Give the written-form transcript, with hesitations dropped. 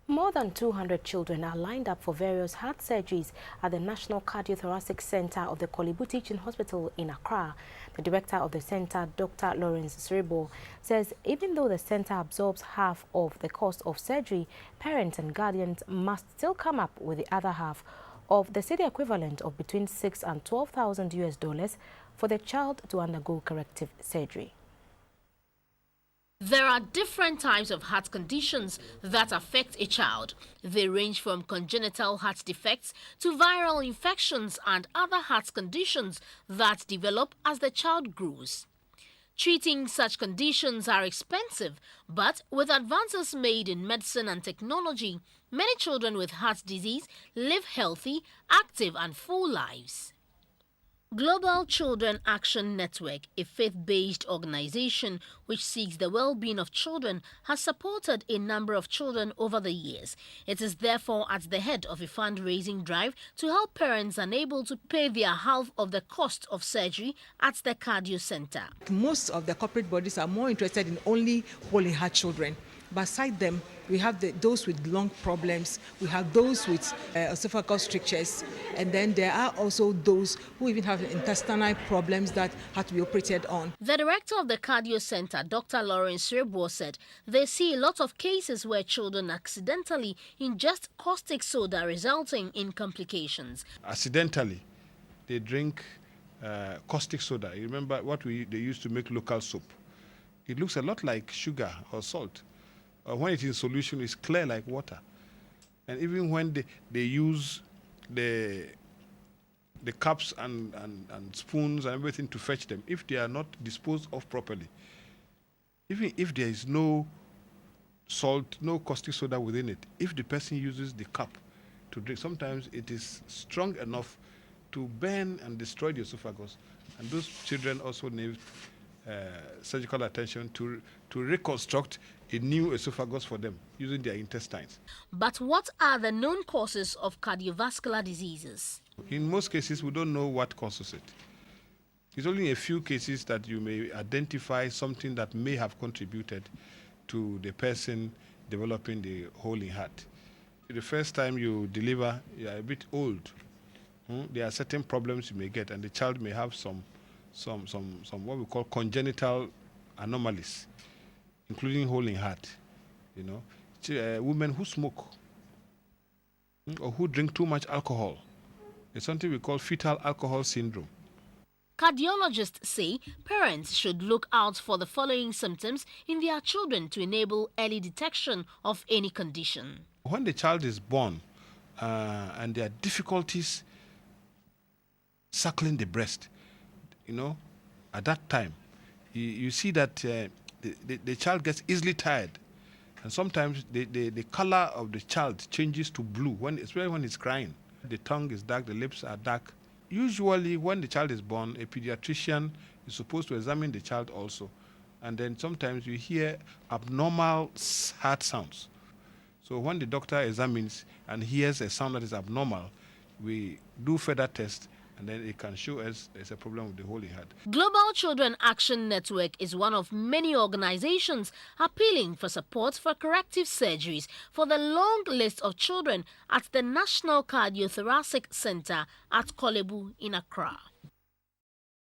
More than 200 children are lined up for various heart surgeries at the National Cardiothoracic Center of the Kolebu Teaching Hospital in Accra. The director of the center, Dr. Lawrence Sribo, says even though the center absorbs half of the cost of surgery, parents and guardians must still come up with the other half of the city equivalent of between $6,000 and $12,000 for the child to undergo corrective surgery. There are different types of heart conditions that affect a child. They range from congenital heart defects to viral infections and other heart conditions that develop as the child grows. Treating such conditions are expensive, but with advances made in medicine and technology, many children with heart disease live healthy, active and full lives. Global Children Action Network, a faith-based organization which seeks the well-being of children, has supported a number of children over the years. It is therefore at the head of a fundraising drive to help parents unable to pay their half of the cost of surgery at the cardio center. Most of the corporate bodies are more interested in only holding heart children. Beside them, we have those with lung problems, we have those with esophageal strictures, and then there are also those who even have intestinal problems that have to be operated on. The director of the cardio center, Dr. Lawrence Sribo, said they see a lot of cases where children accidentally ingest caustic soda, resulting in complications. Accidentally, they drink caustic soda. You remember what they used to make local soap? It looks a lot like sugar or salt. When it's in solution, it's clear like water. And even when they use the cups and spoons and everything to fetch them, if they are not disposed of properly, even if there is no salt, no caustic soda within it, if the person uses the cup to drink, sometimes it is strong enough to burn and destroy the esophagus. And those children also need surgical attention to reconstruct a new esophagus for them using their intestines. But what are the known causes of cardiovascular diseases? In most cases, we don't know what causes it. It's only a few cases that you may identify something that may have contributed to the person developing the hole in heart. The first time you deliver, you are a bit old. There are certain problems you may get, and the child may have some what we call congenital anomalies, including hole in heart. You know, women who smoke or who drink too much alcohol. It's something we call fetal alcohol syndrome. Cardiologists say parents should look out for the following symptoms in their children to enable early detection of any condition. When the child is born and there are difficulties suckling the breast, you know, at that time, you see that the child gets easily tired. And sometimes the color of the child changes to blue, especially when it's crying. The tongue is dark, the lips are dark. Usually when the child is born, a pediatrician is supposed to examine the child also. And then sometimes you hear abnormal heart sounds. So when the doctor examines and hears a sound that is abnormal, we do further tests, and then it can show us there's a problem with the hole in heart. Global Children Action Network is one of many organizations appealing for support for corrective surgeries for the long list of children at the National Cardiothoracic Center at Kolebu in Accra.